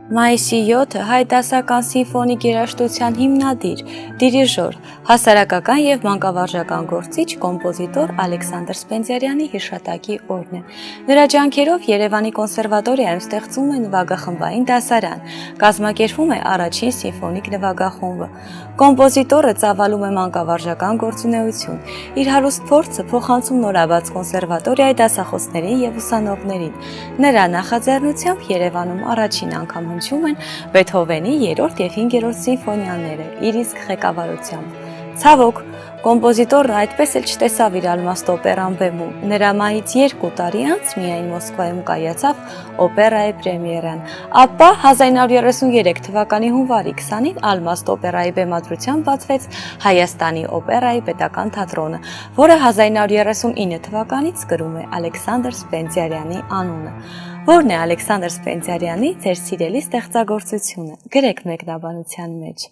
Մայիսի 7-ը հայ դասական սիմֆոնիկ երաժշտության հիմնադիր, դիրիժոր, հասարակական և մանկավարժական գործիչ, կոմպոզիտոր Ալեքսանդր Սպենդիարյանի հիշատակի օրն է։ Նրա ջանքերով Երևանի կոնսերվատորիայում ստեղծվում է նվագախմբային դասարան, կազմակերպվում է առաջին սիմֆոնիկ նվագախումբը։ Կոմպոզիտորը ծավալում է մանկավարժական գործունեություն, իր հարուստ փորձը փոխանցում նորաբաց կոնսերվատորիայի դասախոսներին և ուսանողներին։ Նրա նախաձեռնությամբ Երևանում առաջին անգամ հնչում են Բեթհովենի 3-րդ և 5-րդ սիմֆոնիաները իր իսկ ղեկավարությամբ։ Ցավոք, կոմպոզիտորն այդպես էլ չտեսավ իր ալմաստ օպերան բեմում։ Նրա մահից 2 տարի անց միայն Մոսկվայում կայացավ օպերայի պրեմիերան, ապա 1933 թվականի հունվարի 20-ին ալմաստ օպերայի բեմադրությամբ բացվեց Հայաստանի օպերայի պետական թատրոնը, որը 1939 թվականից կրում է Ալեքսանդր Սպենդիարյանի անունը։ Որն է Ալեքսանդր Սպենդիարյանի ձեր սիրելի ստեղծագործությունը, գրեք մեկնաբանության մեջ։